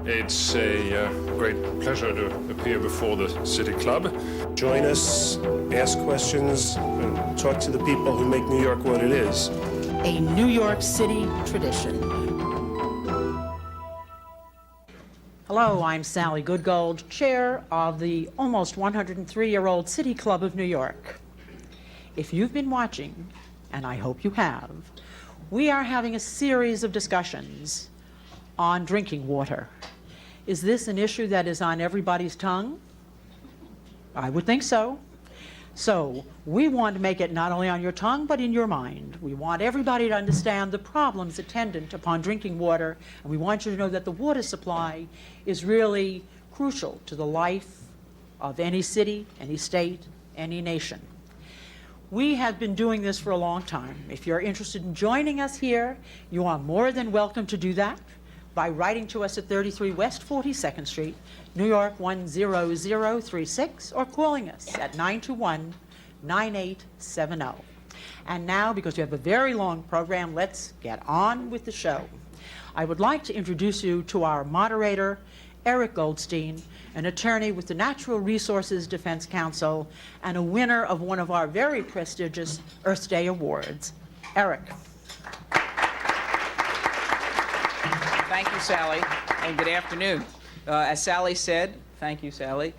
It's a great pleasure to appear before the City Club. Join us, ask questions, and talk to the people who make New York what it is. A New York City tradition. Hello, I'm Sally Goodgold, chair of the almost 103-year-old City Club of New York. If you've been watching, and I hope you have, we are having a series of discussions on drinking water. Is this an issue that is on everybody's tongue? I would think so. So we want to make it not only on your tongue, but in your mind. We want everybody to understand the problems attendant upon drinking water, and we want you to know that the water supply is really crucial to the life of any city, any state, any nation. We have been doing this for a long time. If you're interested in joining us here, you are more than welcome to do that by writing to us at 33 West 42nd Street, New York 10036, or calling us at 921-9870. And now, because we have a very long program, let's get on with the show. I would like to introduce you to our moderator, Eric Goldstein, an attorney with the Natural Resources Defense Council and a winner of one of our very prestigious Earth Day Awards. Eric. Thank you, Sally, and good afternoon. As Sally said, thank you, Sally,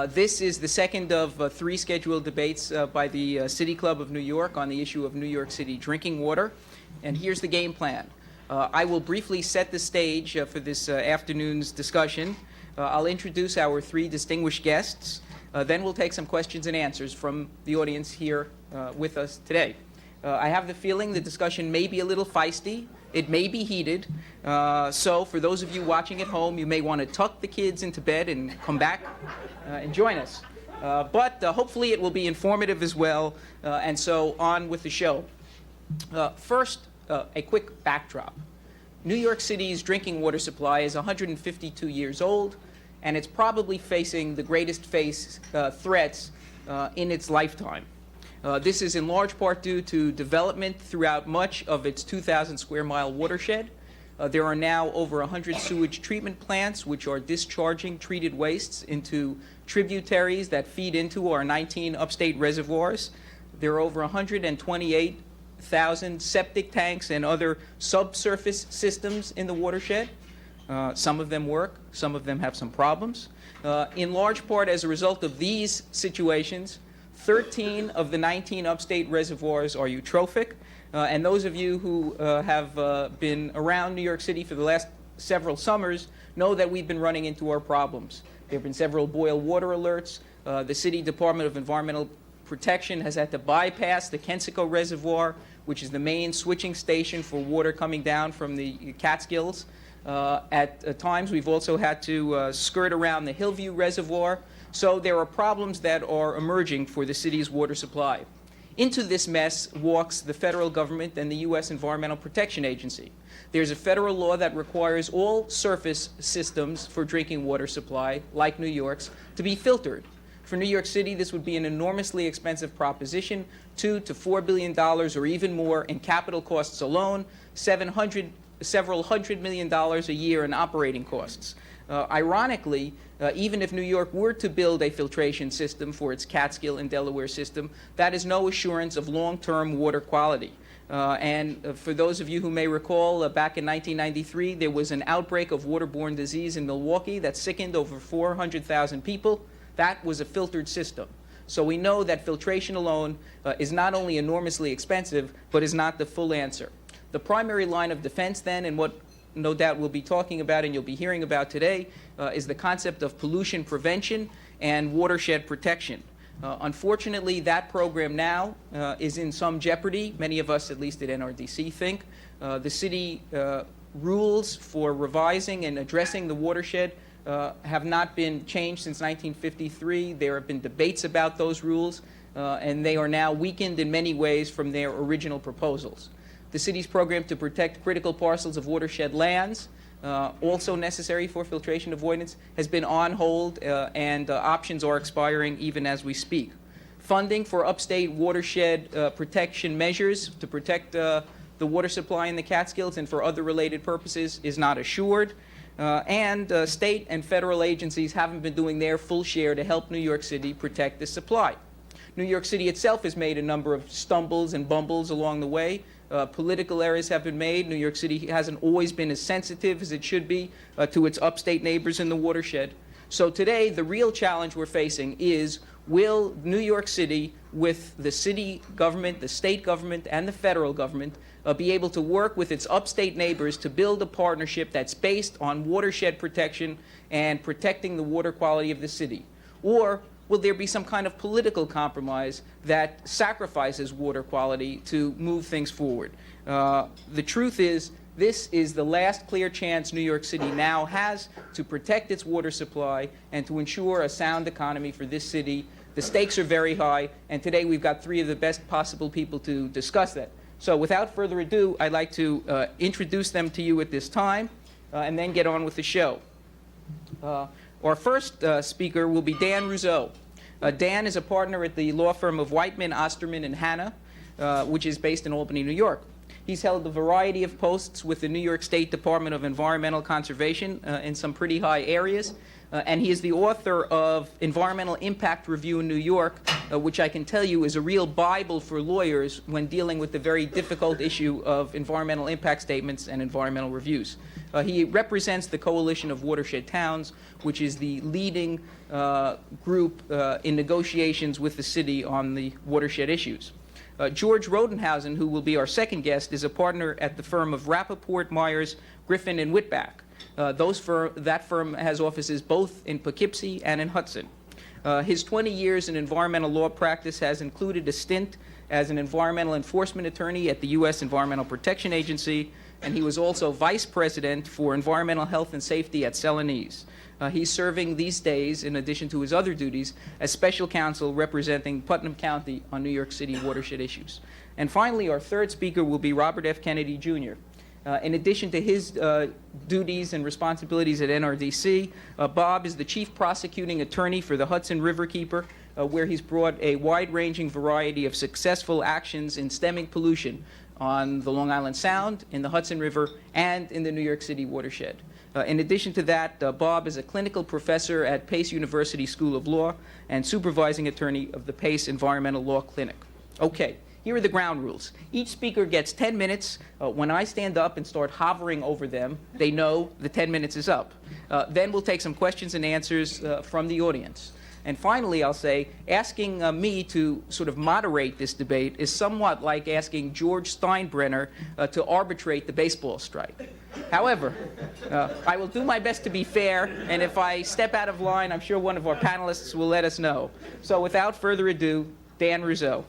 this is the second of three scheduled debates by the City Club of New York on the issue of New York City drinking water. And here's the game plan. I will briefly set the stage for this afternoon's discussion. I'll introduce our three distinguished guests. Then we'll take some questions and answers from the audience here with us today. I have the feeling the discussion may be a little feisty. It may be heated. So for those of you watching at home, you may want to tuck the kids into bed and come back and join us. But hopefully it will be informative as well. And so on with the show. First, a quick backdrop. New York City's drinking water supply is 152 years old, and it's probably facing the greatest threats in its lifetime. This is in large part due to development throughout much of its 2,000 square mile watershed. There are now over 100 sewage treatment plants which are discharging treated wastes into tributaries that feed into our 19 upstate reservoirs. There are over 128,000 septic tanks and other subsurface systems in the watershed. Some of them work, some of them have some problems. In large part as a result of these situations, 13 of the 19 upstate reservoirs are eutrophic, and those of you who have been around New York City for the last several summers know that we've been running into our problems. There have been several boil water alerts. The City Department of Environmental Protection has had to bypass the Kensico Reservoir, which is the main switching station for water coming down from the Catskills. At times, we've also had to skirt around the Hillview Reservoir. So there are problems that are emerging for the city's water supply. Into this mess walks the federal government and the U.S. Environmental Protection Agency. There's a federal law that requires all surface systems for drinking water supply, like New York's, to be filtered. For New York City, this would be an enormously expensive proposition, $2 to $4 billion or even more in capital costs alone, several $100 million a year in operating costs. Ironically, even if New York were to build a filtration system for its Catskill and Delaware system, that is no assurance of long-term water quality. And for those of you who may recall, back in 1993, there was an outbreak of waterborne disease in Milwaukee that sickened over 400,000 people. That was a filtered system. So we know that filtration alone is not only enormously expensive, but is not the full answer. The primary line of defense then, and what no doubt we'll be talking about and you'll be hearing about today, is the concept of pollution prevention and watershed protection. Unfortunately, that program now is in some jeopardy. Many of us, at least at NRDC, think. The city rules for revising and addressing the watershed have not been changed since 1953. There have been debates about those rules, and they are now weakened in many ways from their original proposals. The city's program to protect critical parcels of watershed lands, also necessary for filtration avoidance, has been on hold, and options are expiring even as we speak. Funding for upstate watershed protection measures to protect the water supply in the Catskills and for other related purposes is not assured. and state and federal agencies haven't been doing their full share to help New York City protect this supply. New York City itself has made a number of stumbles and bumbles along the way. Political errors have been made. New York City hasn't always been as sensitive as it should be to its upstate neighbors in the watershed. So today, the real challenge we're facing is, will New York City, with the city government, the state government, and the federal government, be able to work with its upstate neighbors to build a partnership that's based on watershed protection and protecting the water quality of the city? Or will there be some kind of political compromise that sacrifices water quality to move things forward? The truth is, this is the last clear chance New York City now has to protect its water supply and to ensure a sound economy for this city. The stakes are very high, and today we've got three of the best possible people to discuss that. So without further ado, I'd like to introduce them to you at this time and then get on with the show. Our first speaker will be Dan Ruzow. Dan is a partner at the law firm of Whiteman, Osterman, and Hanna, which is based in Albany, New York. He's held a variety of posts with the New York State Department of Environmental Conservation in some pretty high areas. And he is the author of Environmental Impact Review in New York, which I can tell you is a real Bible for lawyers when dealing with the very difficult issue of environmental impact statements and environmental reviews. He represents the Coalition of Watershed Towns, which is the leading group in negotiations with the city on the watershed issues. George Rodenhausen, who will be our second guest, is a partner at the firm of Rappaport, Myers, Griffin, and Whitback. That firm has offices both in Poughkeepsie and in Hudson. His 20 years in environmental law practice has included a stint as an environmental enforcement attorney at the U.S. Environmental Protection Agency, and he was also vice president for environmental health and safety at Celanese. He's serving these days, in addition to his other duties, as special counsel representing Putnam County on New York City watershed issues. And finally, our third speaker will be Robert F. Kennedy, Jr. In addition to his duties and responsibilities at NRDC, Bob is the chief prosecuting attorney for the Hudson Riverkeeper, where he's brought a wide-ranging variety of successful actions in stemming pollution on the Long Island Sound, in the Hudson River, and in the New York City watershed. In addition to that, Bob is a clinical professor at Pace University School of Law and supervising attorney of the Pace Environmental Law Clinic. Okay, here are the ground rules. Each speaker gets 10 minutes. When I stand up and start hovering over them, they know the 10 minutes is up. Then we'll take some questions and answers from the audience. And finally, I'll say, asking me to sort of moderate this debate is somewhat like asking George Steinbrenner to arbitrate the baseball strike. However, I will do my best to be fair, and if I step out of line, I'm sure one of our panelists will let us know. So without further ado, Dan Ruzow.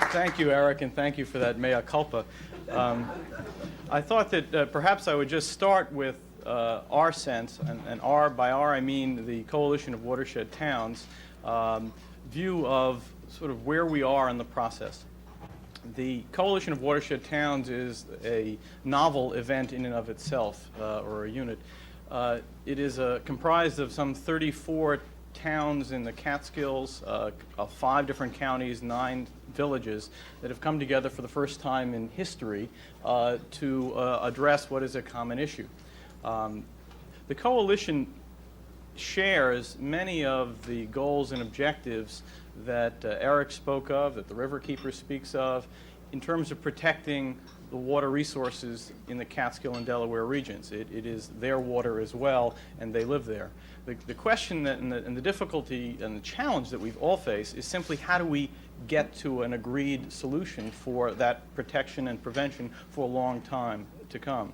Thank you, Eric, and thank you for that mea culpa. I thought that perhaps I would just start with our sense, and by our I mean the Coalition of Watershed Towns, view of sort of where we are in the process. The Coalition of Watershed Towns is a novel event in and of itself, or a unit. It is comprised of some 34 towns in the Catskills, 5 different counties, 9 villages that have come together for the first time in history to address what is a common issue. The coalition shares many of the goals and objectives that Eric spoke of, that the Riverkeeper speaks of, in terms of protecting the water resources in the Catskill and Delaware regions. It is their water as well, and they live there. The question and the difficulty and the challenge that we've all faced is simply how do we get to an agreed solution for that protection and prevention for a long time to come.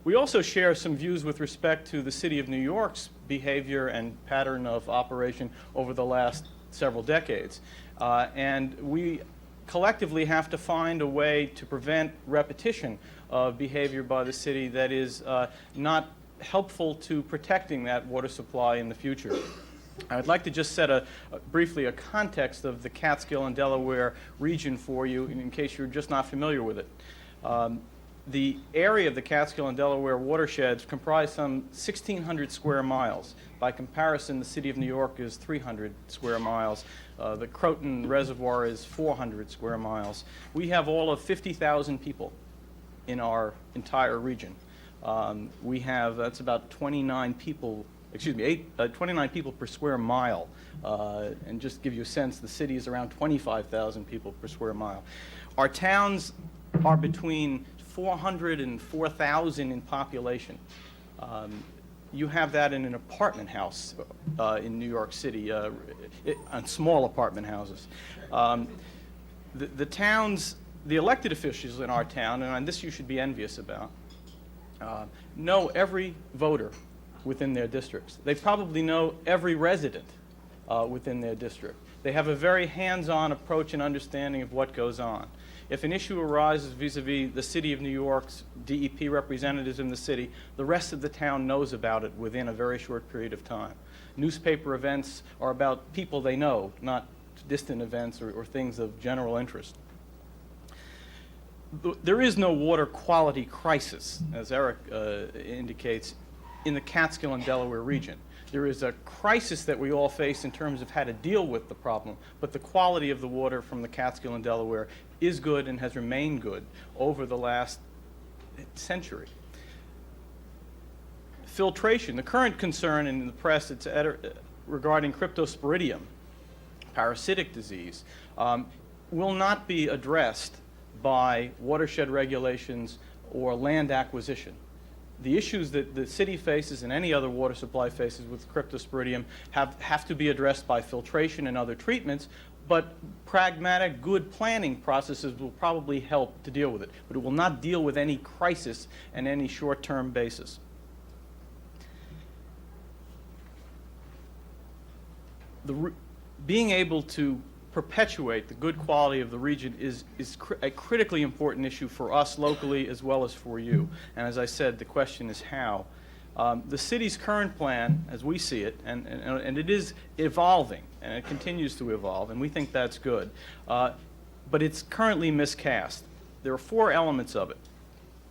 We also share some views with respect to the City of New York's behavior and pattern of operation over the last several decades. And we collectively have to find a way to prevent repetition of behavior by the city that is not helpful to protecting that water supply in the future. I'd like to just set briefly a context of the Catskill and Delaware region for you in case you're just not familiar with it. The area of the Catskill and Delaware watersheds comprise some 1,600 square miles. By comparison, the city of New York is 300 square miles. The Croton Reservoir is 400 square miles. We have all of 50,000 people in our entire region. We have, that's about 29 people, 29 people per square mile. And just to give you a sense, the city is around 25,000 people per square mile. Our towns are between 400 and 4,000 in population. You have that in an apartment house in New York City, on small apartment houses. The towns, the elected officials in our town, and this you should be envious about, know every voter within their districts. They probably know every resident within their district. They have a very hands-on approach and understanding of what goes on. If an issue arises vis-a-vis the City of New York's DEP representatives in the city, the rest of the town knows about it within a very short period of time. Newspaper events are about people they know, not distant events or things of general interest. There is no water quality crisis, as Eric indicates, in the Catskill and Delaware region. There is a crisis that we all face in terms of how to deal with the problem, but the quality of the water from the Catskill and Delaware is good and has remained good over the last century. Filtration, the current concern in the press regarding cryptosporidium, parasitic disease, will not be addressed by watershed regulations or land acquisition. The issues that the city faces and any other water supply faces with cryptosporidium have to be addressed by filtration and other treatments, but pragmatic, good planning processes will probably help to deal with it. But it will not deal with any crisis on any short-term basis. Being able to perpetuate the good quality of the region is a critically important issue for us locally as well as for you. And as I said, the question is how. The city's current plan, as we see it, and it is evolving, and it continues to evolve, and we think that's good, but it's currently miscast. There are 4 elements of it.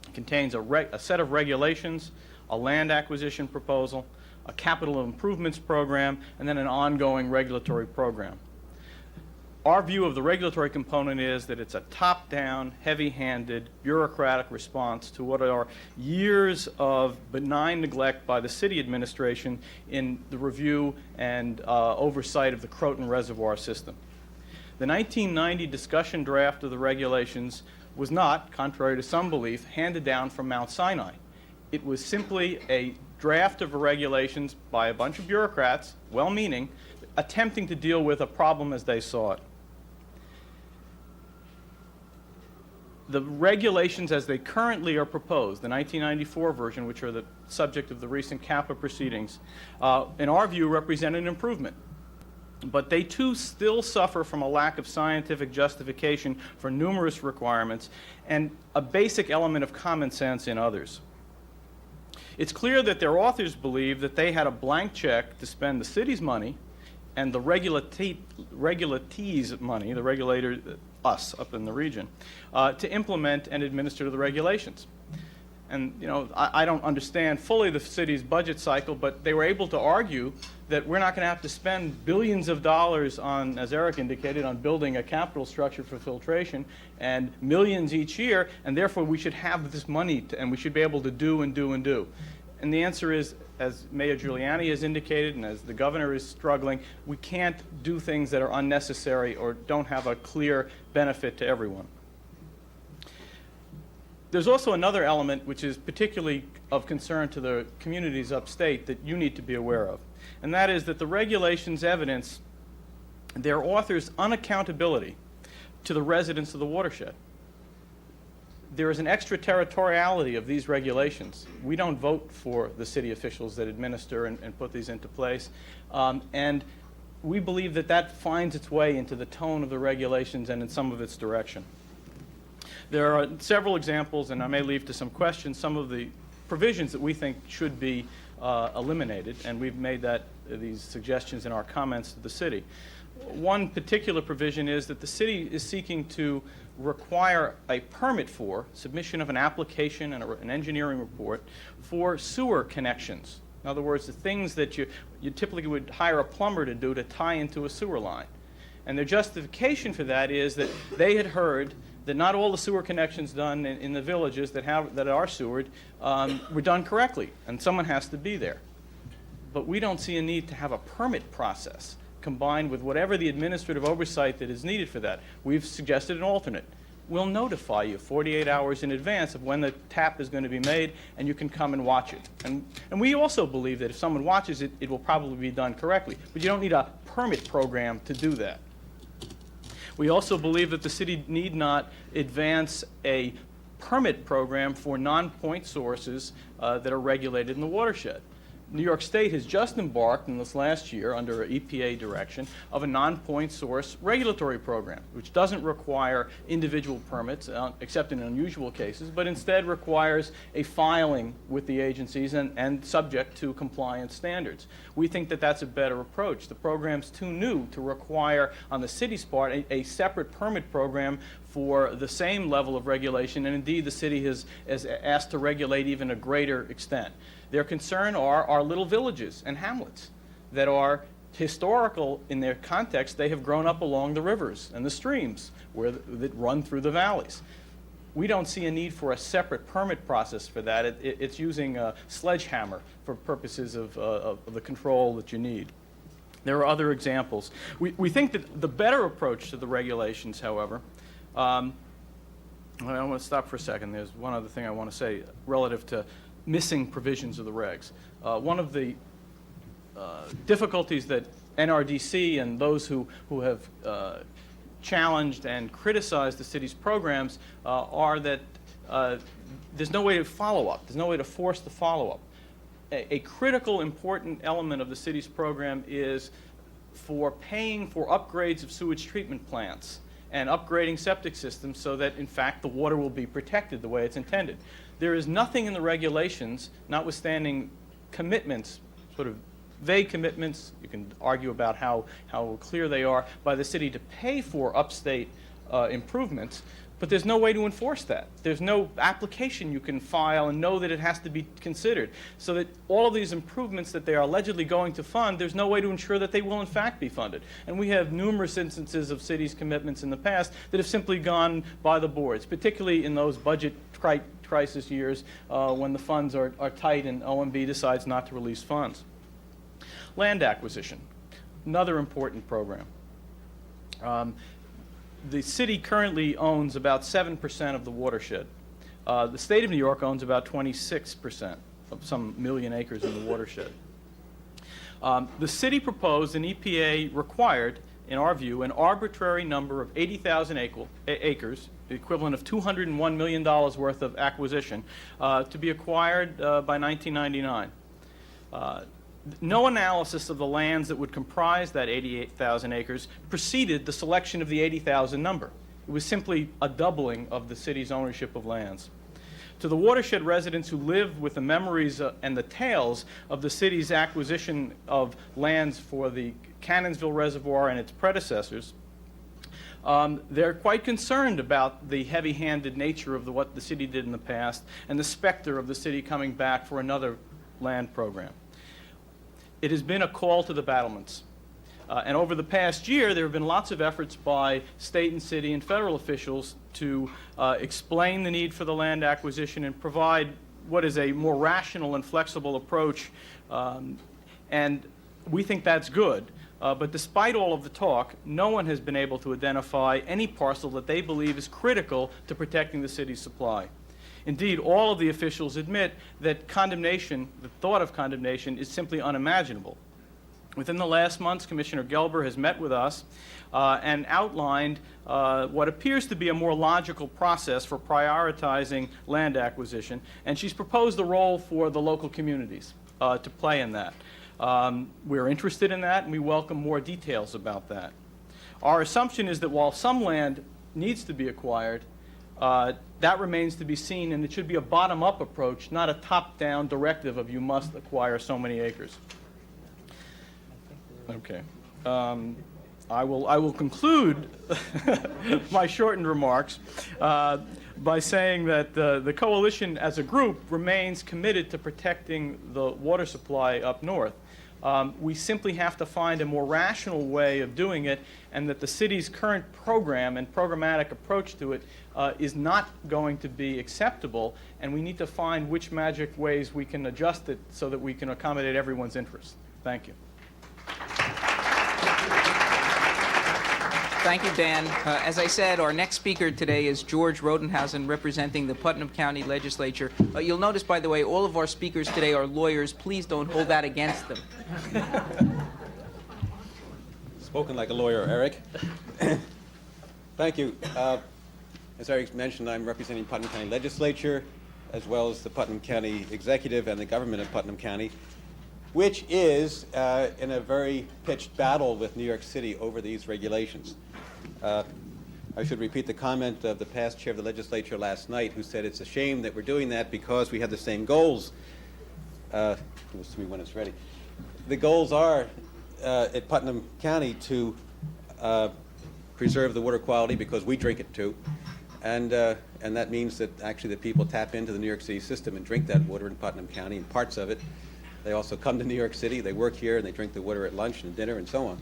It contains a set of regulations, a land acquisition proposal, a capital improvements program, and then an ongoing regulatory program. Our view of the regulatory component is that it's a top-down, heavy-handed, bureaucratic response to what are years of benign neglect by the city administration in the review and oversight of the Croton Reservoir system. The 1990 discussion draft of the regulations was not, contrary to some belief, handed down from Mount Sinai. It was simply a draft of regulations by a bunch of bureaucrats, well-meaning, attempting to deal with a problem as they saw it. The regulations as they currently are proposed, the 1994 version, which are the subject of the recent CAPA proceedings, in our view represent an improvement. But they too still suffer from a lack of scientific justification for numerous requirements and a basic element of common sense in others. It's clear that their authors believe that they had a blank check to spend the city's money and the regulatees' money, the regulator, us up in the region, to implement and administer the regulations. And you know, I don't understand fully the city's budget cycle, but they were able to argue that we're not going to have to spend billions of dollars on, as Eric indicated, on building a capital structure for filtration and millions each year, and therefore we should have this money and we should be able to do and do and do. And the answer is, as Mayor Giuliani has indicated and as the governor is struggling, we can't do things that are unnecessary or don't have a clear benefit to everyone. There's also another element which is particularly of concern to the communities upstate that you need to be aware of, and that is that the regulations evidence their authors' unaccountability to the residents of the watershed. There is an extraterritoriality of these regulations. We don't vote for the city officials that administer and put these into place, and we believe that that finds its way into the tone of the regulations and in some of its direction. There are several examples, and I may leave to some questions, some of the provisions that we think should be eliminated, and we've made these suggestions in our comments to the city. One particular provision is that the city is seeking to require a permit for submission of an application and an engineering report for sewer connections. In other words, the things that you typically would hire a plumber to do to tie into a sewer line. And their justification for that is that they had heard that not all the sewer connections done in the villages that are sewered were done correctly, and someone has to be there. But we don't see a need to have a permit process combined with whatever the administrative oversight that is needed for that. We've suggested an alternate. We'll notify you 48 hours in advance of when the tap is going to be made, and you can come and watch it. And we also believe that if someone watches it, it will probably be done correctly. But you don't need a permit program to do that. We also believe that the city need not advance a permit program for non-point sources that are regulated in the watershed. New York State has just embarked in this last year, under EPA direction, of a non-point source regulatory program, which doesn't require individual permits, except in unusual cases, but instead requires a filing with the agencies and subject to compliance standards. We think that that's a better approach. The program's too new to require, on the city's part, a separate permit program for the same level of regulation, and indeed the city has asked to regulate even a greater extent. Their concern are our little villages and hamlets that are historical in their context. They have grown up along the rivers and the streams that run through the valleys. We don't see a need for a separate permit process for that. It's using a sledgehammer for purposes of the control that you need. There are other examples. We think that the better approach to the regulations, however, I want to stop for a second. There's one other thing I want to say relative to missing provisions of the regs. One of the difficulties that NRDC and those who have challenged and criticized the city's programs are that there's no way to follow up. There's no way to force the follow-up. A critical, important element of the city's program is for paying for upgrades of sewage treatment plants and upgrading septic systems so that, in fact, the water will be protected the way it's intended. There is nothing in the regulations, notwithstanding commitments, sort of vague commitments, you can argue about how clear they are, by the city to pay for upstate improvements, but there's no way to enforce that. There's no application you can file and know that it has to be considered. So that all of these improvements that they are allegedly going to fund, there's no way to ensure that they will in fact be funded. And we have numerous instances of cities' commitments in the past that have simply gone by the boards, particularly in those budget crisis years when the funds are tight and OMB decides not to release funds. Land acquisition, another important program. The city currently owns about 7% of the watershed. The state of New York owns about 26% of some million acres in the watershed. The city proposed and EPA required, in our view, an arbitrary number of 80,000 acres, the equivalent of $201 million worth of acquisition, to be acquired by 1999. No analysis of the lands that would comprise that 88,000 acres preceded the selection of the 80,000 number. It was simply a doubling of the city's ownership of lands. To the watershed residents who live with the memories and the tales of the city's acquisition of lands for the Cannonsville Reservoir and its predecessors, they're quite concerned about the heavy-handed nature of what the city did in the past and the specter of the city coming back for another land program. It has been a call to the battlements. And over the past year, there have been lots of efforts by state and city and federal officials to explain the need for the land acquisition and provide what is a more rational and flexible approach. And we think that's good. But despite all of the talk, no one has been able to identify any parcel that they believe is critical to protecting the city's supply. Indeed, all of the officials admit that condemnation, the thought of condemnation, is simply unimaginable. Within the last months, Commissioner Gelber has met with us and outlined what appears to be a more logical process for prioritizing land acquisition, and she's proposed a role for the local communities to play in that. We're interested in that, and we welcome more details about that. Our assumption is that while some land needs to be acquired, that remains to be seen, and it should be a bottom-up approach, not a top-down directive of you must acquire so many acres. Okay. I will conclude my shortened remarks by saying that the coalition as a group remains committed to protecting the water supply up north. We simply have to find a more rational way of doing it, and that the city's current program and programmatic approach to it is not going to be acceptable, and we need to find which magic ways we can adjust it so that we can accommodate everyone's interests. Thank you. Thank you, Dan. As I said, our next speaker today is George Rodenhausen, representing the Putnam County Legislature. You'll notice, by the way, all of our speakers today are lawyers. Please don't hold that against them. Spoken like a lawyer, Eric. Thank you. As Eric mentioned, I'm representing Putnam County Legislature, as well as the Putnam County Executive and the government of Putnam County, which is in a very pitched battle with New York City over these regulations. I should repeat the comment of the past chair of the legislature last night, who said it's a shame that we're doing that because we have the same goals. Give this to me when it's ready. The goals are at Putnam County to preserve the water quality because we drink it too, and that means that actually the people tap into the New York City system and drink that water in Putnam County and parts of it. They also come to New York City, they work here, and they drink the water at lunch and dinner and so on.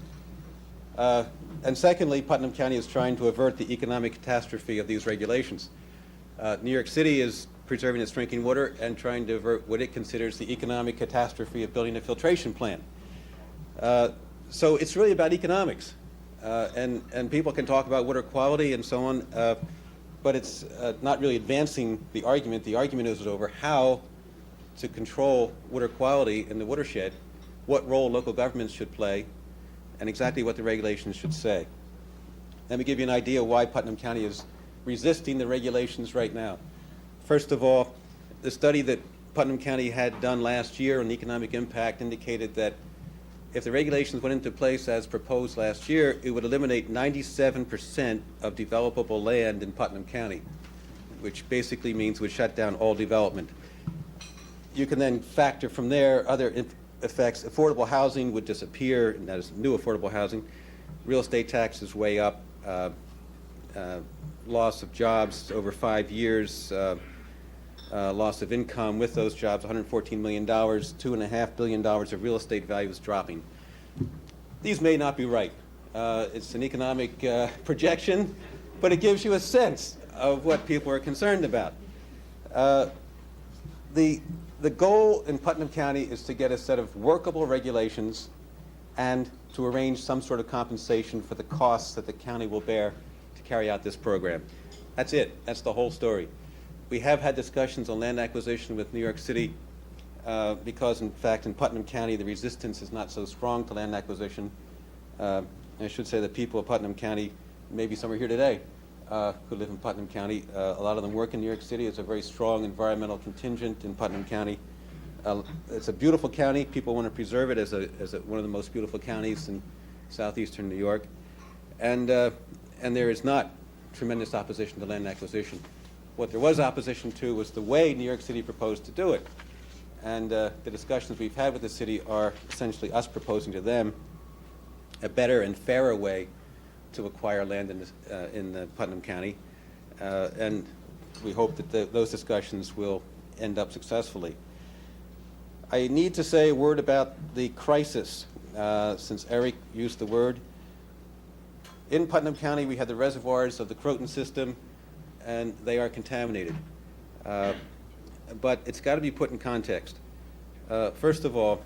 And secondly, Putnam County is trying to avert the economic catastrophe of these regulations. New York City is preserving its drinking water and trying to avert what it considers the economic catastrophe of building a filtration plant. So it's really about economics. And people can talk about water quality and so on, but it's not really advancing the argument. The argument is over how to control water quality in the watershed, what role local governments should play, and exactly what the regulations should say. Let me give you an idea why Putnam County is resisting the regulations right now. First of all, the study that Putnam County had done last year on economic impact indicated that if the regulations went into place as proposed last year, it would eliminate 97% of developable land in Putnam County, which basically means would shut down all development. You can then factor from there other effects. Affordable housing would disappear, and that is new affordable housing. Real estate taxes way up. Loss of jobs over 5 years. Loss of income with those jobs, $114 million, $2.5 billion of real estate values dropping. These may not be right. It's an economic projection, but it gives you a sense of what people are concerned about. The goal in Putnam County is to get a set of workable regulations and to arrange some sort of compensation for the costs that the county will bear to carry out this program. That's it. That's the whole story. We have had discussions on land acquisition with New York City because, in fact, in Putnam County, the resistance is not so strong to land acquisition. I should say that people of Putnam County, maybe some are here today, who live in Putnam County. A lot of them work in New York City. It's a very strong environmental contingent in Putnam County. It's a beautiful county. People want to preserve it as one of the most beautiful counties in southeastern New York. And there is not tremendous opposition to land acquisition. What there was opposition to was the way New York City proposed to do it. And the discussions we've had with the city are essentially us proposing to them a better and fairer way to acquire land in Putnam County. And we hope that those discussions will end up successfully. I need to say a word about the crisis, since Eric used the word. In Putnam County, we have the reservoirs of the Croton system, and they are contaminated. But it's got to be put in context. First of all,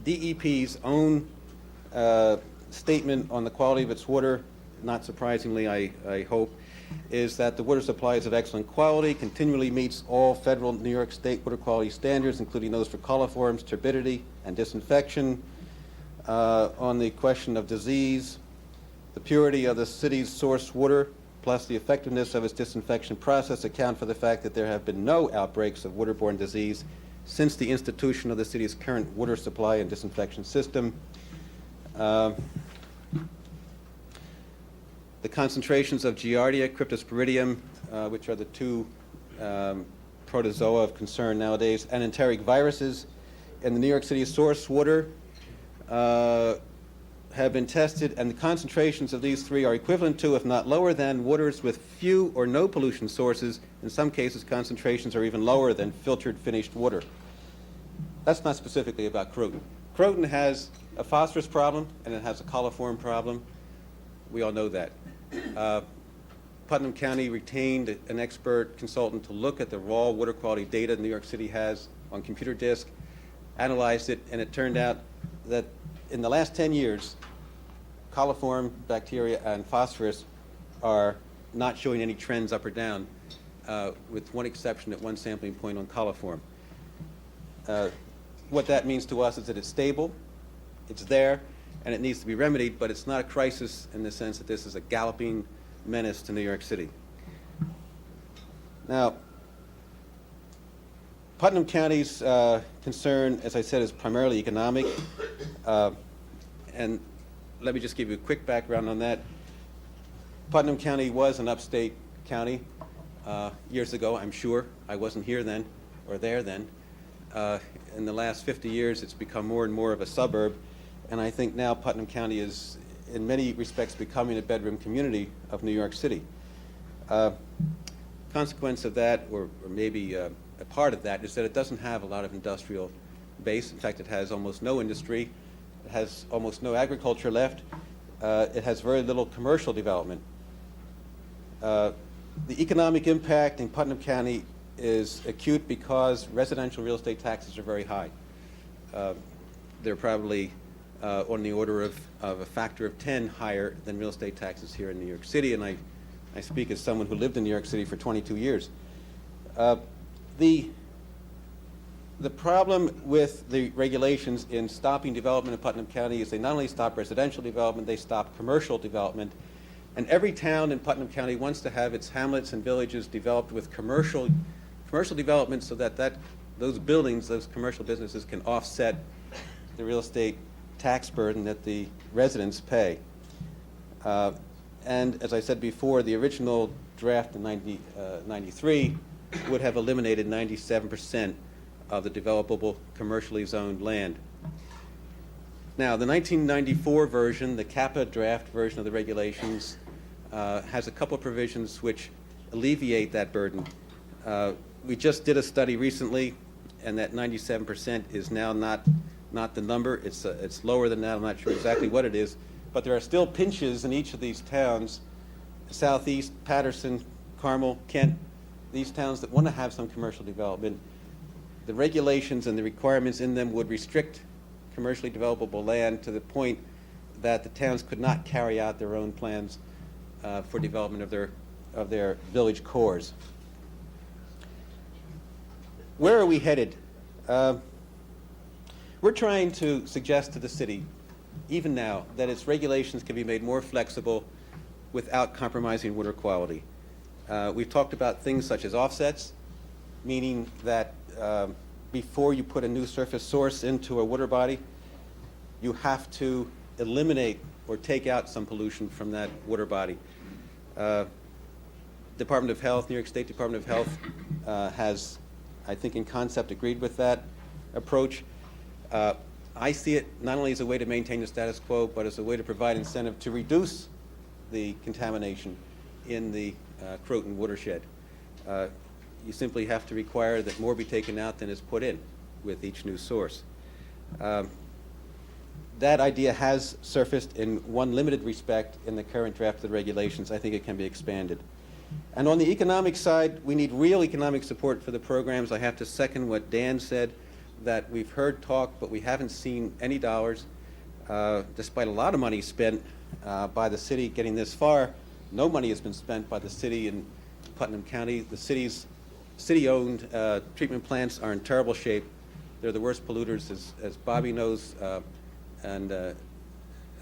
DEP's own statement on the quality of its water, not surprisingly, I hope, is that the water supply is of excellent quality, continually meets all federal New York State water quality standards, including those for coliforms, turbidity, and disinfection. On the question of disease, the purity of the city's source water plus the effectiveness of its disinfection process account for the fact that there have been no outbreaks of waterborne disease since the institution of the city's current water supply and disinfection system. The concentrations of Giardia, Cryptosporidium, which are the two protozoa of concern nowadays, and enteric viruses in the New York City source water have been tested, and the concentrations of these three are equivalent to, if not lower than, waters with few or no pollution sources. In some cases, concentrations are even lower than filtered finished water. That's not specifically about Croton. Croton has a phosphorus problem, and it has a coliform problem. We all know that. Putnam County retained an expert consultant to look at the raw water quality data New York City has on computer disk, analyzed it, and it turned out that in the last 10 years, coliform bacteria and phosphorus are not showing any trends up or down, with one exception at one sampling point on coliform. What that means to us is that it's stable, it's there, and it needs to be remedied, but it's not a crisis in the sense that this is a galloping menace to New York City. Now, Putnam County's concern, as I said, is primarily economic. And let me just give you a quick background on that. Putnam County was an upstate county years ago, I'm sure. I wasn't here then, or there then. In the last 50 years, it's become more and more of a suburb. And I think now Putnam County is, in many respects, becoming a bedroom community of New York City. Consequence of that, or maybe a part of that, is that it doesn't have a lot of industrial base. In fact, it has almost no industry. It has almost no agriculture left. It has very little commercial development. The economic impact in Putnam County is acute because residential real estate taxes are very high. They're probably on the order of a factor of 10 higher than real estate taxes here in New York City, and I speak as someone who lived in New York City for 22 years. The problem with the regulations in stopping development in Putnam County is they not only stop residential development, they stop commercial development. And every town in Putnam County wants to have its hamlets and villages developed with commercial development so that those buildings, those commercial businesses can offset the real estate tax burden that the residents pay. And as I said before, the original draft in 93 would have eliminated 97% of the developable commercially zoned land. Now, the 1994 version, the CAPA draft version of the regulations, has a couple of provisions which alleviate that burden. We just did a study recently, and that 97% is now not the number. It's lower than that. I'm not sure exactly what it is, but there are still pinches in each of these towns, Southeast, Patterson, Carmel, Kent, these towns that want to have some commercial development. The regulations and the requirements in them would restrict commercially developable land to the point that the towns could not carry out their own plans for development of their village cores. Where are we headed? We're trying to suggest to the city, even now, that its regulations can be made more flexible without compromising water quality. We've talked about things such as offsets, meaning that before you put a new surface source into a water body, you have to eliminate or take out some pollution from that water body. Department of Health, New York State Department of Health has, I think in concept, agreed with that approach. I see it not only as a way to maintain the status quo, but as a way to provide incentive to reduce the contamination in the Croton watershed. You simply have to require that more be taken out than is put in with each new source. That idea has surfaced in one limited respect in the current draft of the regulations. I think it can be expanded. And on the economic side, we need real economic support for the programs. I have to second what Dan said, that we've heard talk, but we haven't seen any dollars. Despite a lot of money spent by the city getting this far, no money has been spent by the city in Putnam County. The city-owned treatment plants are in terrible shape. They're the worst polluters, as Bobby knows, and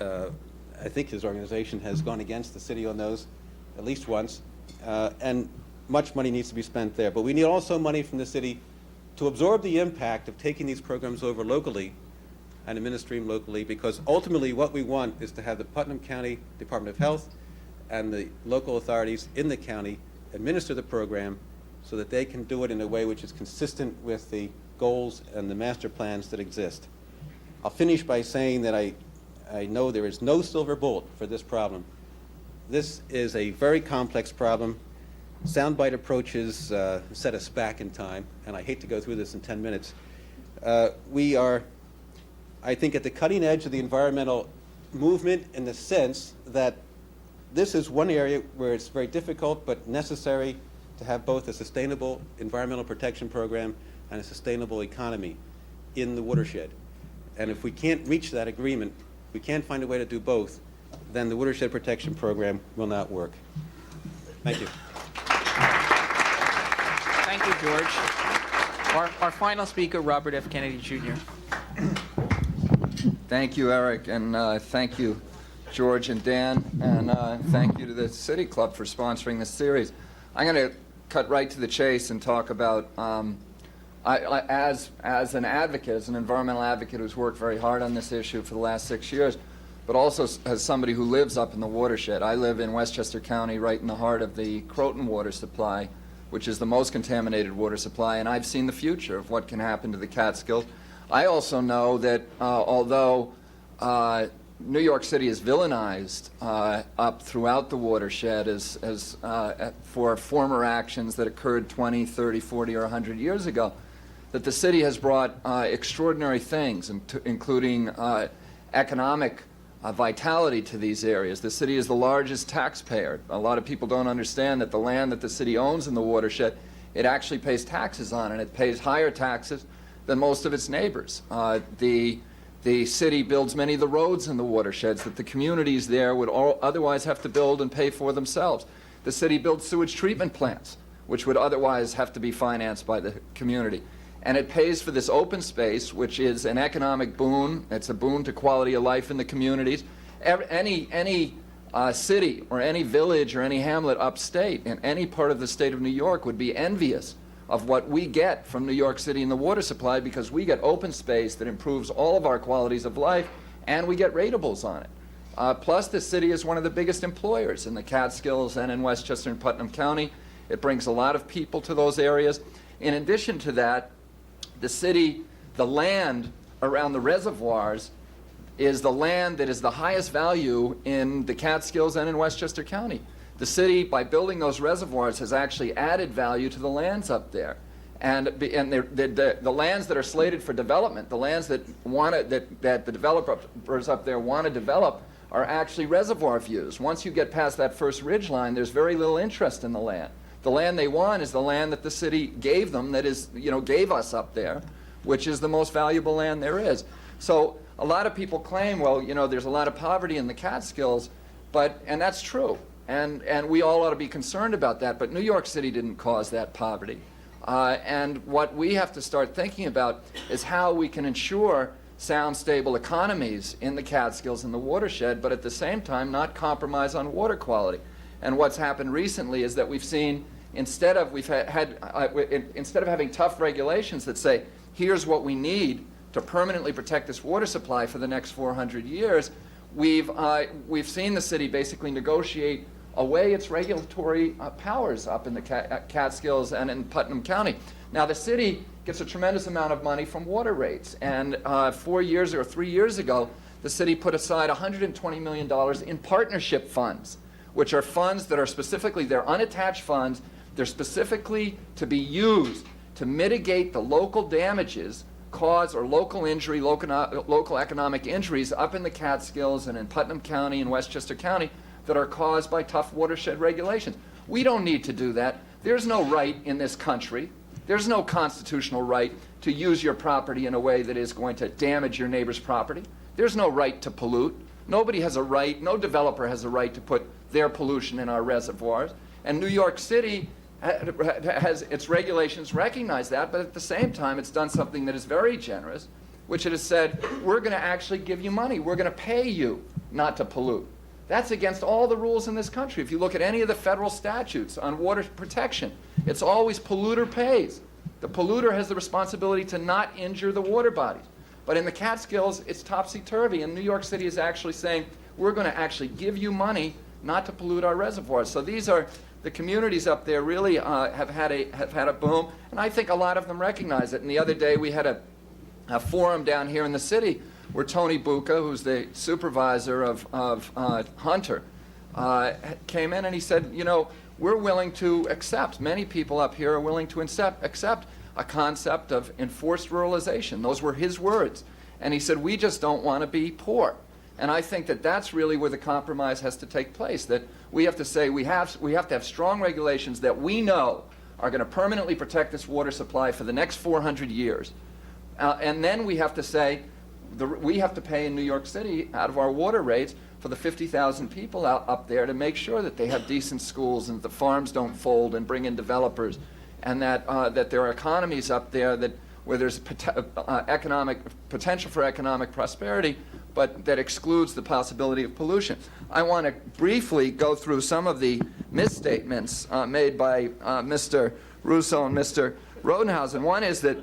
I think his organization has gone against the city on those at least once, and much money needs to be spent there. But we need also money from the city to absorb the impact of taking these programs over locally and administering them locally, because ultimately what we want is to have the Putnam County Department of Health and the local authorities in the county administer the program so that they can do it in a way which is consistent with the goals and the master plans that exist. I'll finish by saying that I know there is no silver bullet for this problem. This is a very complex problem. Soundbite approaches set us back in time, and I hate to go through this in 10 minutes. We are, I think, at the cutting edge of the environmental movement in the sense that this is one area where it's very difficult but necessary to have both a sustainable environmental protection program and a sustainable economy in the watershed. And if we can't reach that agreement, we can't find a way to do both, then the watershed protection program will not work. Thank you. Thank you, George. Our final speaker, Robert F. Kennedy, Jr. Thank you, Eric, and thank you, George and Dan, and thank you to the City Club for sponsoring this series. I'm going to cut right to the chase and talk about, as an advocate, as an environmental advocate who's worked very hard on this issue for the last 6 years, but also as somebody who lives up in the watershed. I live in Westchester County, right in the heart of the Croton water supply, which is the most contaminated water supply, and I've seen the future of what can happen to the Catskills. I also know that although New York City is villainized up throughout the watershed as for former actions that occurred 20, 30, 40, or 100 years ago, that the city has brought extraordinary things, including economic vitality to these areas. The city is the largest taxpayer. A lot of people don't understand that the land that the city owns in the watershed, it actually pays taxes on, and it pays higher taxes than most of its neighbors. The city builds many of the roads in the watersheds that the communities there would otherwise have to build and pay for themselves. The city builds sewage treatment plants, which would otherwise have to be financed by the community. And it pays for this open space, which is an economic boon. It's a boon to quality of life in the communities. Any city or any village or any hamlet upstate in any part of the state of New York would be envious of what we get from New York City in the water supply, because we get open space that improves all of our qualities of life, and we get ratables on it. Plus, the city is one of the biggest employers in the Catskills and in Westchester and Putnam County. It brings a lot of people to those areas. In addition to that, the city, the land around the reservoirs is the land that is the highest value in the Catskills and in Westchester County. The city, by building those reservoirs, has actually added value to the lands up there. And the lands that are slated for development, the lands that the developers up there want to develop, are actually reservoir views. Once you get past that first ridge line, there's very little interest in the land. The land they want is the land that the city gave them, that is, gave us up there, which is the most valuable land there is. So a lot of people claim, well, there's a lot of poverty in the Catskills, and that's true. And we all ought to be concerned about that, but New York City didn't cause that poverty. And what we have to start thinking about is how we can ensure sound, stable economies in the Catskills and the watershed, but at the same time not compromise on water quality. And what's happened recently is that we've seen, instead of having tough regulations that say, here's what we need to permanently protect this water supply for the next 400 years, we've seen the city basically negotiate away its regulatory powers up in the Catskills and in Putnam County. Now, the city gets a tremendous amount of money from water rates, and 3 years ago, the city put aside $120 million in partnership funds, which are funds that are specifically, they're unattached funds, they're specifically to be used to mitigate the local damages caused, or local injury, local economic injuries up in the Catskills and in Putnam County and Westchester County that are caused by tough watershed regulations. We don't need to do that. There's no right in this country, there's no constitutional right to use your property in a way that is going to damage your neighbor's property. There's no right to pollute. Nobody has a right, no developer has a right to put their pollution in our reservoirs. And New York City has its regulations recognize that, but at the same time it's done something that is very generous, which it has said, we're going to actually give you money. We're going to pay you not to pollute. That's against all the rules in this country. If you look at any of the federal statutes on water protection, it's always polluter pays. The polluter has the responsibility to not injure the water bodies. But in the Catskills, it's topsy-turvy, and New York City is actually saying, we're going to actually give you money not to pollute our reservoirs. So these are, the communities up there really have had a boom, and I think a lot of them recognize it. And the other day we had a forum down here in the city where Tony Bucca, who's the supervisor of Hunter, came in and he said, you know, we're willing to accept, many people up here are willing to accept a concept of enforced ruralization. Those were his words. And he said, we just don't want to be poor. And I think that that's really where the compromise has to take place, that we have to say we have to have strong regulations that we know are going to permanently protect this water supply for the next 400 years. And then we have to say, we have to pay in New York City out of our water rates for the 50,000 people up there to make sure that they have decent schools and the farms don't fold and bring in developers, and that there are economies up there where there's economic potential for economic prosperity, but that excludes the possibility of pollution. I want to briefly go through some of the misstatements made by Mr. Ruzow and Mr. Rodenhausen. One is that,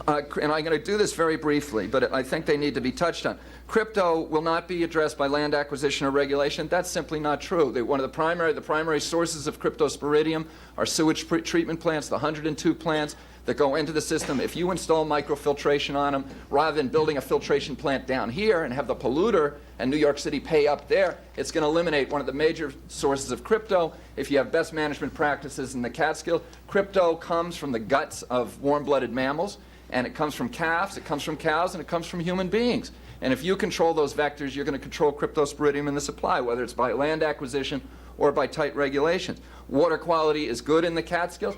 and I'm going to do this very briefly, but I think they need to be touched on. Crypto will not be addressed by land acquisition or regulation. That's simply not true. One of the primary sources of cryptosporidium are sewage treatment plants, the 102 plants that go into the system. If you install microfiltration on them, rather than building a filtration plant down here and have the polluter and New York City pay up there, it's going to eliminate one of the major sources of crypto. If you have best management practices in the Catskills, crypto comes from the guts of warm-blooded mammals, and it comes from calves, it comes from cows, and it comes from human beings. And if you control those vectors, you're going to control cryptosporidium in the supply, whether it's by land acquisition or by tight regulations. Water quality is good in the Catskills.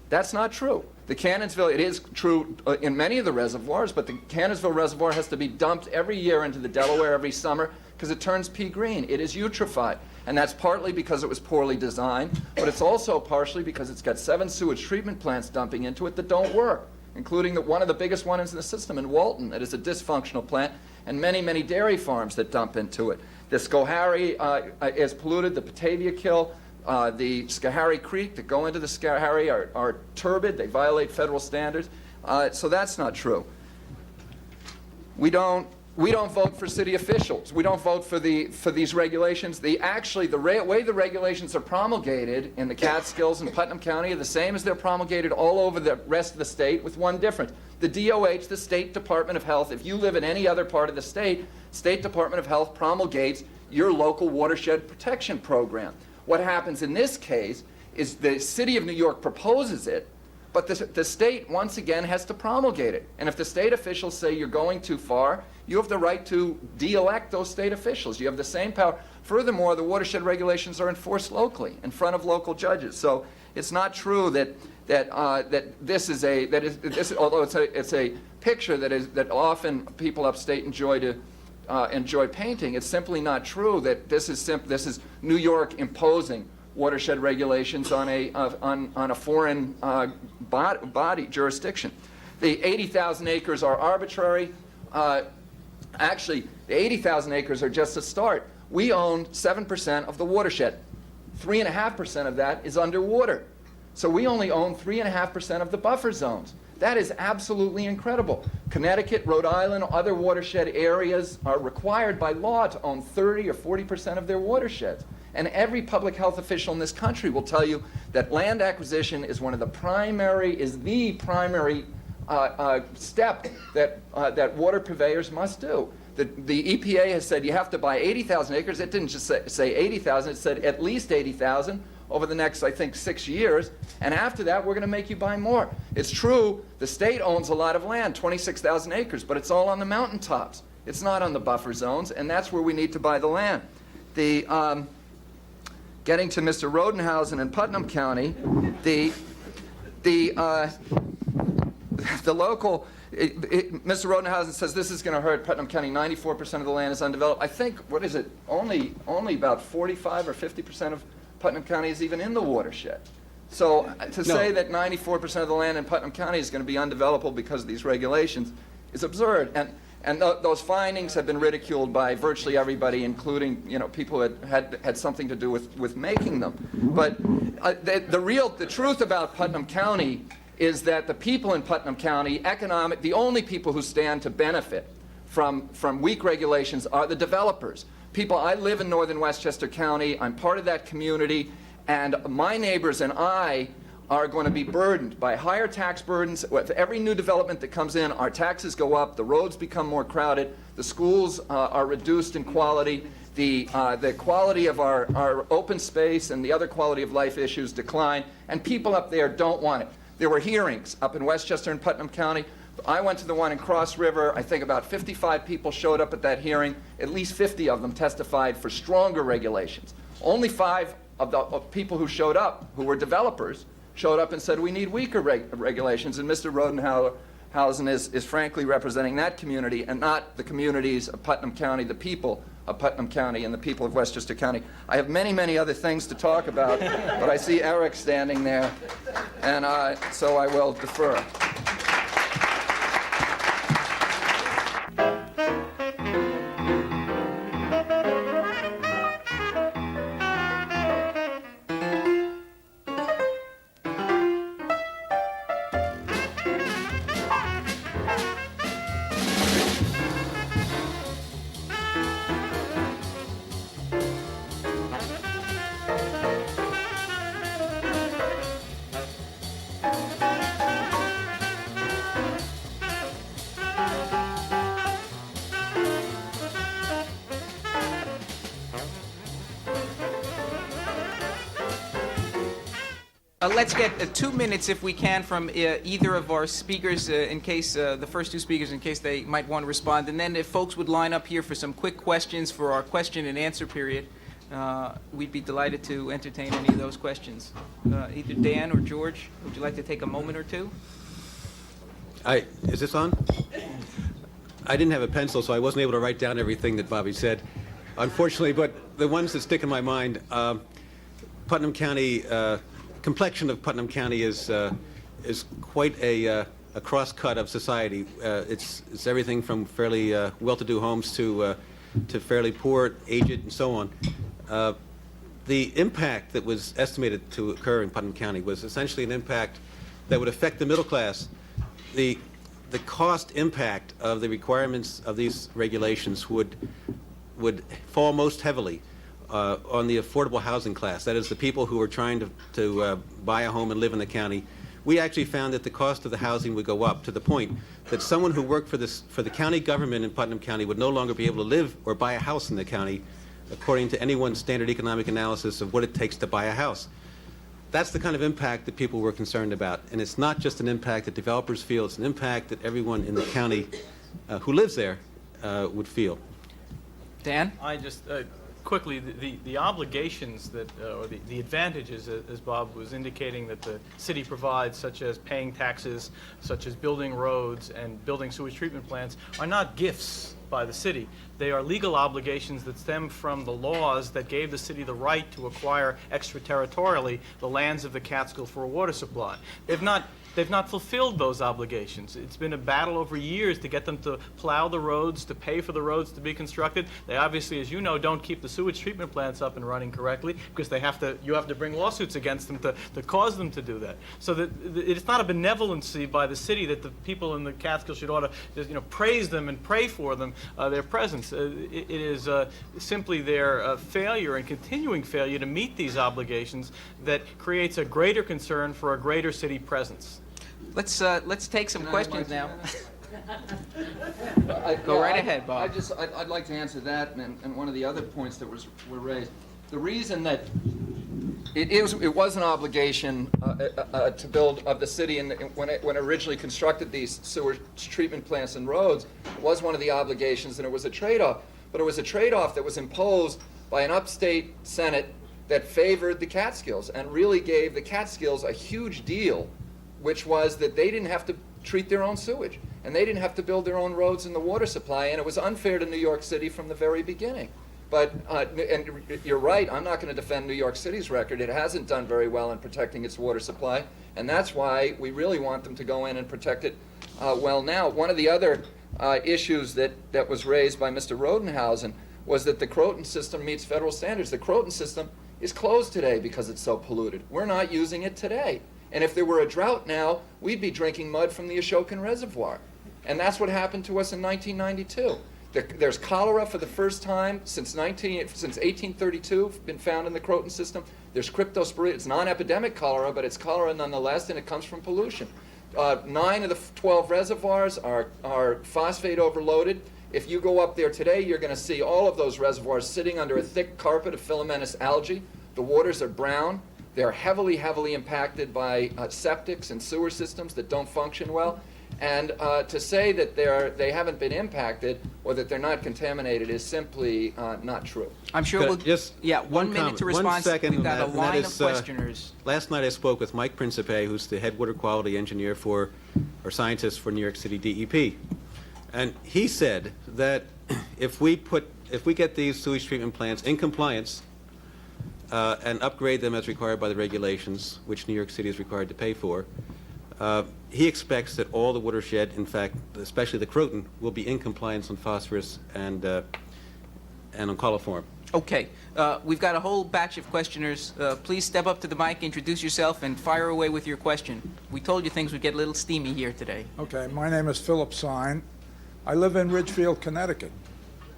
That's not true. The Cannonsville, it is true in many of the reservoirs, but the Cannonsville Reservoir has to be dumped every year into the Delaware every summer because it turns pea green. It is eutrophied. And that's partly because it was poorly designed, but it's also partially because it's got 7 sewage treatment plants dumping into it that don't work, including one of the biggest ones in the system in Walton that is a dysfunctional plant, and many, many dairy farms that dump into it. The Schoharie is polluted, the Batavia Kill, the Schoharie Creek that go into the Schoharie are turbid, they violate federal standards, so that's not true. We don't vote for city officials. We don't vote for these regulations. The way the regulations are promulgated in the Catskills and Putnam County are the same as they're promulgated all over the rest of the state, with one difference. The DOH, the State Department of Health, if you live in any other part of the State Department of Health promulgates your local watershed protection program. What happens in this case is the City of New York proposes it, but the state, once again, has to promulgate it. And if the state officials say you're going too far, you have the right to de-elect those state officials. You have the same power. Furthermore, the watershed regulations are enforced locally in front of local judges. So it's not true that this is although it's a picture that often people upstate enjoy painting. It's simply not true that this is New York imposing watershed regulations on a foreign body jurisdiction. The 80,000 acres are arbitrary. Actually, the 80,000 acres are just a start. We own 7% of the watershed. 3.5% of that is underwater. So we only own 3.5% of the buffer zones. That is absolutely incredible. Connecticut, Rhode Island, other watershed areas are required by law to own 30 or 40% of their watersheds. And every public health official in this country will tell you that land acquisition is the primary step that water purveyors must do. The EPA has said you have to buy 80,000 acres. It didn't just say 80,000. It said at least 80,000 over the next, I think, 6 years. And after that, we're going to make you buy more. It's true, the state owns a lot of land, 26,000 acres, but it's all on the mountaintops. It's not on the buffer zones, and that's where we need to buy the land. Getting to Mr. Rodenhausen in Putnam County, the local, Mr. Rodenhausen says this is going to hurt Putnam County. 94% of the land is undeveloped. I think, what is it, only about 45 or 50% of Putnam County is even in the watershed. So say that 94% of the land in Putnam County is going to be undevelopable because of these regulations is absurd. And those findings have been ridiculed by virtually everybody, including people who had something to do with making them. But the truth about Putnam County is that the people in Putnam County, the only people who stand to benefit from weak regulations are the developers. I live in northern Westchester County. I'm part of that community, and my neighbors and I are going to be burdened by higher tax burdens. With every new development that comes in, our taxes go up, the roads become more crowded, the schools are reduced in quality, the quality of our open space and the other quality of life issues decline, and people up there don't want it. There were hearings up in Westchester and Putnam County. I went to the one in Cross River. I think about 55 people showed up at that hearing. At least 50 of them testified for stronger regulations. Only 5 of the people who showed up, who were developers, showed up and said we need weaker regulations. And Mr. Rodenhausen is frankly representing that community and not the communities of Putnam County, the people of Putnam County and the people of Westchester County. I have many, many other things to talk about, but I see Eric standing there, and so I will defer. Let's get 2 minutes, if we can, from either of our speakers, in case the first 2 speakers, in case they might want to respond. And then if folks would line up here for some quick questions for our question and answer period, we'd be delighted to entertain any of those questions. Either Dan or George, would you like to take a moment or two? Is this on? I didn't have a pencil, so I wasn't able to write down everything that Bobby said, unfortunately. But the ones that stick in my mind, Putnam County. Complexion of Putnam County is quite a cross-cut of society. It's everything from fairly well-to-do homes to fairly poor, aged, and so on. The impact that was estimated to occur in Putnam County was essentially an impact that would affect the middle class. The cost impact of the requirements of these regulations would fall most heavily on the affordable housing class. That is, the people who are trying to buy a home and live in the county. We actually found that the cost of the housing would go up to the point that someone who worked for the county government in Putnam County would no longer be able to live or buy a house in the county, according to anyone's standard economic analysis of what it takes to buy a house. That's the kind of impact that people were concerned about. And it's not just an impact that developers feel, it's an impact that everyone in the county who lives there would feel. Dan? I just quickly, the obligations that, or the advantages, as Bob was indicating, that the city provides, such as paying taxes, such as building roads and building sewage treatment plants, are not gifts by the city. They are legal obligations that stem from the laws that gave the city the right to acquire extraterritorially the lands of the Catskills for a water supply. They've not fulfilled those obligations. It's been a battle over years to get them to plow the roads, to pay for the roads to be constructed. They obviously, as you know, don't keep the sewage treatment plants up and running correctly because you have to bring lawsuits against them to cause them to do that. So that it's not a benevolency by the city that the people in the Catskills should ought to praise them and pray for them, their presence. It is simply their failure and continuing failure to meet these obligations that creates a greater concern for a greater city presence. Let's take some questions now. Go right ahead, Bob. I'd like to answer that and one of the other points that were raised. The reason that it was an obligation to build of the city, and when it originally constructed these sewer treatment plants and roads, it was one of the obligations, and it was a trade-off. But it was a trade-off that was imposed by an upstate Senate that favored the Catskills and really gave the Catskills a huge deal, which was that they didn't have to treat their own sewage, and they didn't have to build their own roads and the water supply, and it was unfair to New York City from the very beginning. But, and you're right, I'm not going to defend New York City's record. It hasn't done very well in protecting its water supply, and that's why we really want them to go in and protect it well now. One of the other issues that was raised by Mr. Rodenhausen was that the Croton system meets federal standards. The Croton system is closed today because it's so polluted. We're not using it today. And if there were a drought now, we'd be drinking mud from the Ashokan Reservoir. And that's what happened to us in 1992. There's cholera for the first time since 1832, been found in the Croton system. There's cryptosporidium. It's non-epidemic cholera, but it's cholera nonetheless, and it comes from pollution. 9 of the 12 reservoirs are phosphate overloaded. If you go up there today, you're going to see all of those reservoirs sitting under a thick carpet of filamentous algae. The waters are brown. They're heavily, heavily impacted by septics and sewer systems that don't function well. And to say that they haven't been impacted or that they're not contaminated is simply not true. I'm sure we'll... Yeah, 1 minute to respond. 1 second. We've got a and line that of is, questioners. Last night I spoke with Mike Principe, who's the head water quality engineer or scientist for New York City DEP. And he said that if we get these sewage treatment plants in compliance and upgrade them as required by the regulations, which New York City is required to pay for, he expects that all the watershed, in fact, especially the Croton, will be in compliance on phosphorus and on coliform. Okay. We've got a whole batch of questioners. Please step up to the mic, introduce yourself, and fire away with your question. We told you things would get a little steamy here today. Okay, my name is Philip Sine. I live in Ridgefield, Connecticut.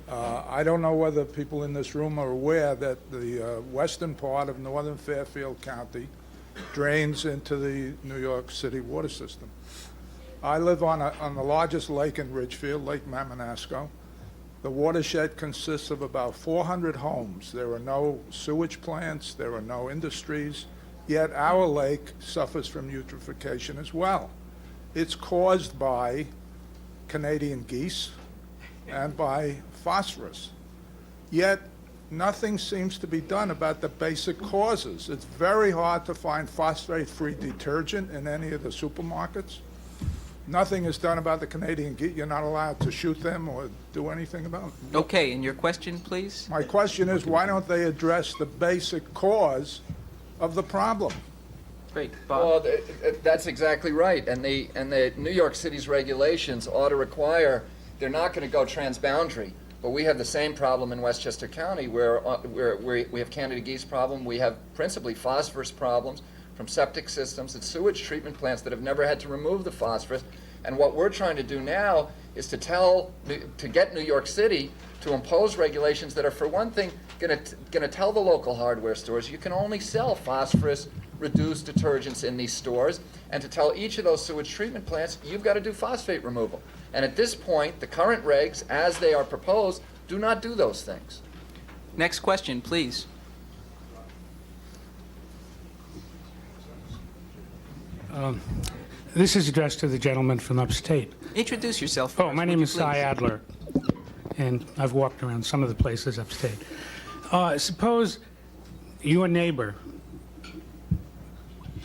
I don't know whether people in this room are aware that the western part of northern Fairfield County drains into the New York City water system. I live on the largest lake in Ridgefield, Lake Mamanasco. The watershed consists of about 400 homes. There are no sewage plants, there are no industries, yet our lake suffers from eutrophication as well. It's caused by Canadian geese and by phosphorus. Yet nothing seems to be done about the basic causes. It's very hard to find phosphate-free detergent in any of the supermarkets. Nothing is done about the Canadian geese. You're not allowed to shoot them or do anything about them. Okay, and your question, please? My question is, why don't they address the basic cause of the problem? Great. Bob? Well, that's exactly right. And the New York City's regulations ought to require, they're not going to go transboundary. But we have the same problem in Westchester County where we have Canada geese problem. We have principally phosphorus problems from septic systems and sewage treatment plants that have never had to remove the phosphorus. And what we're trying to do now is to get New York City to impose regulations that are, for one thing, going to tell the local hardware stores you can only sell phosphorus-reduced detergents in these stores, and to tell each of those sewage treatment plants you've got to do phosphate removal. And at this point, the current regs, as they are proposed, do not do those things. Next question, please. This is addressed to the gentleman from upstate. Introduce yourself. Oh, first, my would name you is Cy please? Adler, and I've walked around some of the places upstate. Suppose your neighbor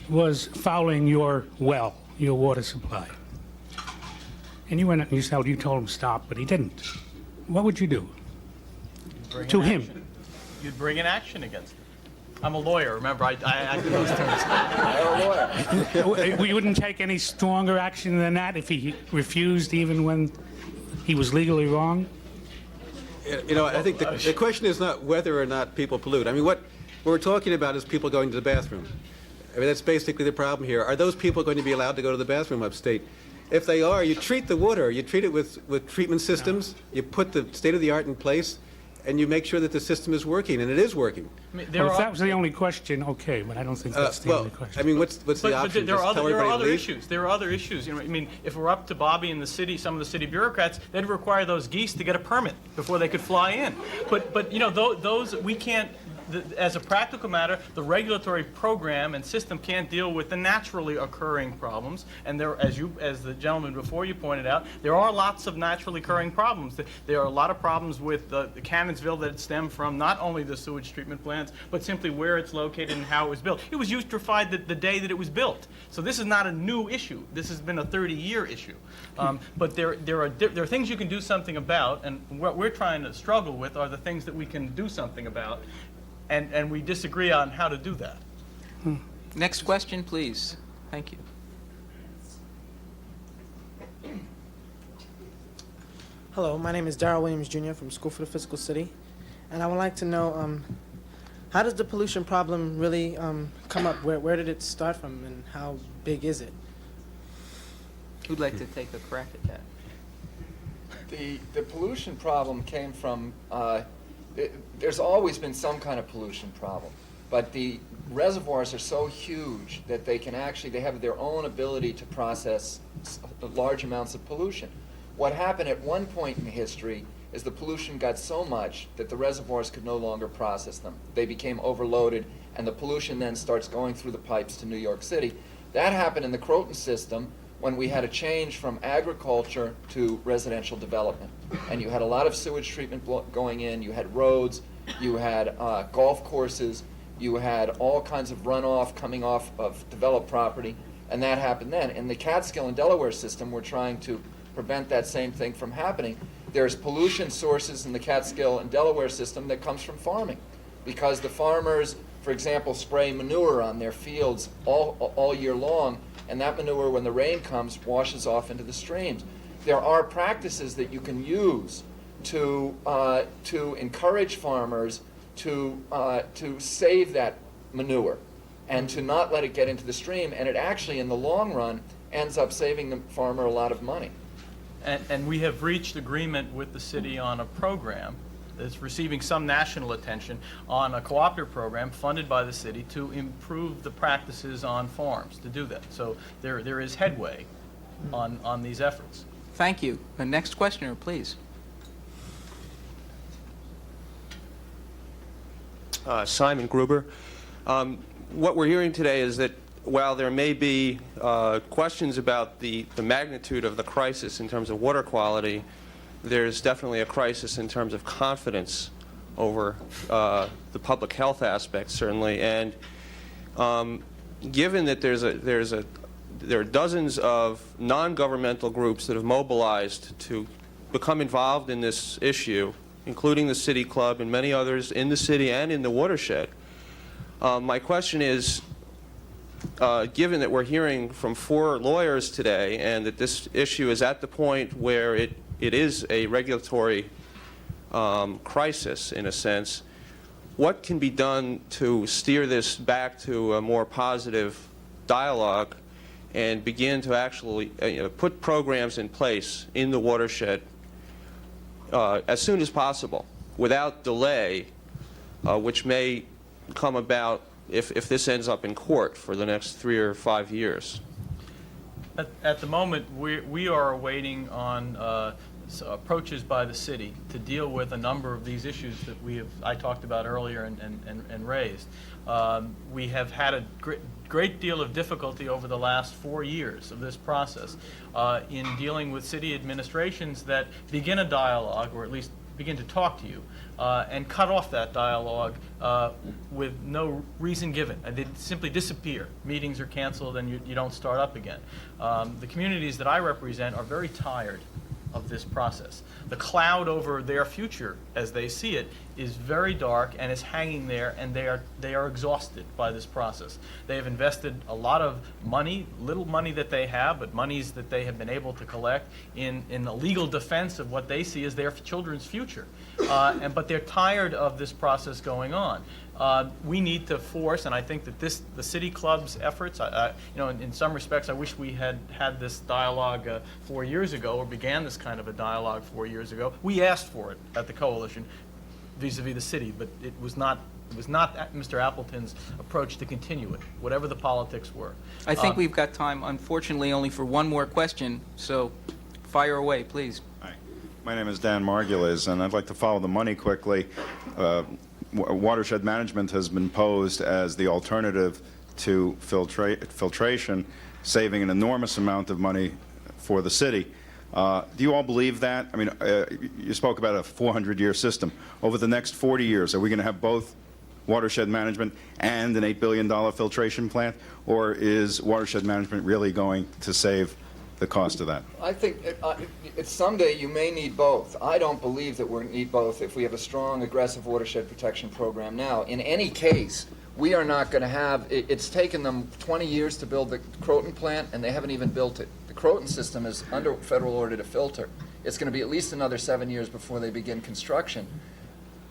was fouling your well, your water supply, and you went and you told him stop, but he didn't. What would you do to him? You'd bring an action against him. I'm a lawyer, remember, I act in those terms. I'm a lawyer. We wouldn't take any stronger action than that if he refused even when he was legally wrong? You know, I think the question is not whether or not people pollute. I mean, what we're talking about is people going to the bathroom. I mean, that's basically the problem here. Are those people going to be allowed to go to the bathroom upstate? If they are, you treat the water. You treat it with treatment systems. You put the state-of-the-art in place, and you make sure that the system is working, and it is working. I mean, Well, if that was the only question, okay, but I don't think that's the only question. I mean, what's the option? There are Just tell other everybody to leave? issues. There are other issues. You know, I mean, if we're up to Bobby and the city, some of the city bureaucrats, they'd require those geese to get a permit before they could fly in. But you know, those we can't. As a practical matter, the regulatory program and system can't deal with the naturally occurring problems. And there, as the gentleman before you pointed out, there are lots of naturally occurring problems. There are a lot of problems with the Cannonsville that stem from not only the sewage treatment plants, but simply where it's located and how it was built. It was eutrophied the day that it was built. So this is not a new issue. This has been a 30-year issue. But there are things you can do something about, and what we're trying to struggle with are the things that we can do something about. And we disagree on how to do that. Next question, please. Thank you. Hello, my name is Darrell Williams Jr. from School for the Physical City, and I would like to know how does the pollution problem really come up? Where did it start from, and how big is it? Who'd like to take a crack at that? The pollution problem came from, there's always been some kind of pollution problem. but the reservoirs are so huge that they have their own ability to process large amounts of pollution. What happened at one point in history is the pollution got so much that the reservoirs could no longer process them. They became overloaded, and the pollution then starts going through the pipes to New York City. That happened in the Croton system when we had a change from agriculture to residential development. And you had a lot of sewage treatment going in, you had roads, you had golf courses, you had all kinds of runoff coming off of developed property, and that happened then. In the Catskill and Delaware system, we're trying to prevent that same thing from happening. There's pollution sources in the Catskill and Delaware system that comes from farming, because the farmers, for example, spray manure on their fields all year long, and that manure, when the rain comes, washes off into the streams. There are practices that you can use to encourage farmers to save that manure and to not let it get into the stream, and it actually, in the long run, ends up saving the farmer a lot of money. And we have reached agreement with the city on a program that's receiving some national attention, on a cooperative program funded by the city to improve the practices on farms to do that. So there is headway on these efforts. Thank you. The next questioner, please. Simon Gruber. What we're hearing today is that while there may be questions about the magnitude of the crisis in terms of water quality, there's definitely a crisis in terms of confidence over the public health aspect, certainly. And given that there are dozens of non-governmental groups that have mobilized to become involved in this issue, including the City Club and many others in the city and in the watershed, my question is, given that we're hearing from 4 lawyers today and that this issue is at the point where it is a regulatory crisis, in a sense, what can be done to steer this back to a more positive dialogue and begin to actually put programs in place in the watershed as soon as possible, without delay, which may come about if this ends up in court for the next 3 or 5 years? At the moment, we are waiting on approaches by the city to deal with a number of these issues that I talked about earlier and raised. We have had a great deal of difficulty over the last 4 years of this process in dealing with city administrations that begin a dialogue, or at least begin to talk to you, and cut off that dialogue with no reason given. They simply disappear. Meetings are canceled and you don't start up again. The communities that I represent are very tired of this process. The cloud over their future, as they see it, is very dark and is hanging there, and they are exhausted by this process. They have invested a lot of money, little money that they have, but monies that they have been able to collect in the legal defense of what they see as their children's future. But they're tired of this process going on. We need to force, and I think that the City Club's efforts, in some respects, I wish we had had this dialogue 4 years ago, or began this kind of a dialogue 4 years ago. We asked for it at the Coalition vis-a-vis the city, but it was not Mr. Appleton's approach to continue it, whatever the politics were. I think we've got time, unfortunately, only for one more question, so fire away, please. Hi. My name is Dan Margulies, and I'd like to follow the money quickly. Watershed management has been posed as the alternative to filtration, saving an enormous amount of money for the city. Do you all believe that? I mean, you spoke about a 400-year system. Over the next 40 years, are we going to have both watershed management and an $8 billion filtration plant? Or is watershed management really going to save the cost of that? I think someday you may need both. I don't believe that we're going to need both if we have a strong, aggressive watershed protection program now. In any case, we are not going to have, it's taken them 20 years to build the Croton plant, and they haven't even built it. The Croton system is under federal order to filter. It's going to be at least another 7 years before they begin construction.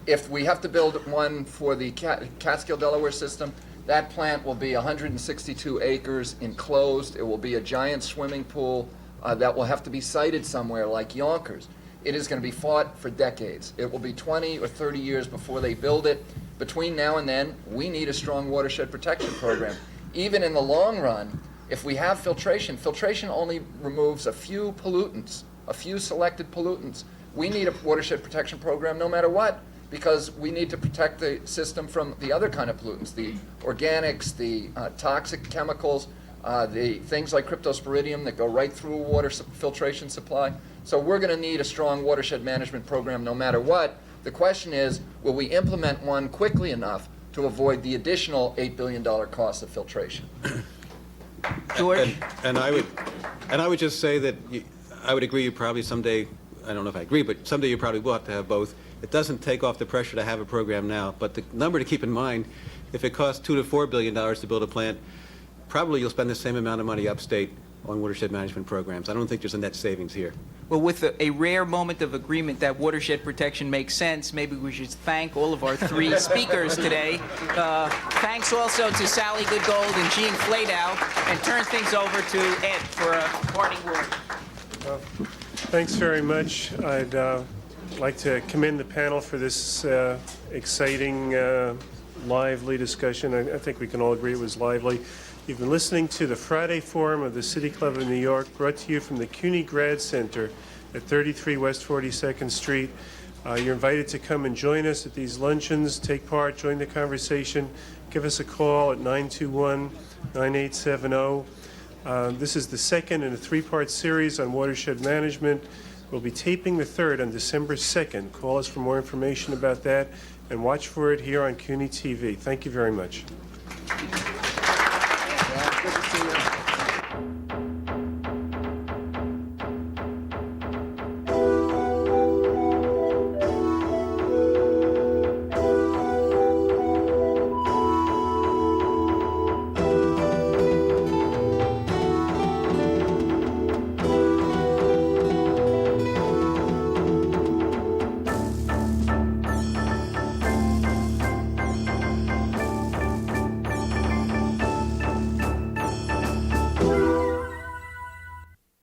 If we have to build one for the Catskill Delaware system, that plant will be 162 acres enclosed. It will be a giant swimming pool that will have to be sited somewhere like Yonkers. It is going to be fought for decades. It will be 20 or 30 years before they build it. between now and then, we need a strong watershed protection program. Even in the long run, if we have filtration, filtration only removes a few pollutants, a few selected pollutants. We need a watershed protection program no matter what, because we need to protect the system from the other kind of pollutants, the organics, the toxic chemicals, the things like cryptosporidium that go right through a water filtration supply. So we're going to need a strong watershed management program no matter what. The question is, will we implement one quickly enough to avoid the additional $8 billion cost of filtration? George? And I would just say that I would agree you probably someday, I don't know if I agree, but someday you probably will have to have both. It doesn't take off the pressure to have a program now, but the number to keep in mind, if it costs $2 to $4 billion to build a plant, probably you'll spend the same amount of money upstate on watershed management programs. I don't think there's a net savings here. Well, with a rare moment of agreement that watershed protection makes sense, maybe we should thank all of our three speakers today. Thanks also to Sally Goodgold and Jean Fladow, and turn things over to Ed for a parting word. Thanks very much. I'd like to commend the panel for this exciting, lively discussion. I think we can all agree it was lively. You've been listening to the Friday Forum of the City Club of New York, brought to you from the CUNY Grad Center at 33 West 42nd Street. You're invited to come and join us at these luncheons, take part, join the conversation. Give us a call at 921-9870. This is the second in a three-part series on watershed management. We'll be taping the third on December 2nd. Call us for more information about that, and watch for it here on CUNY-TV. Thank you very much.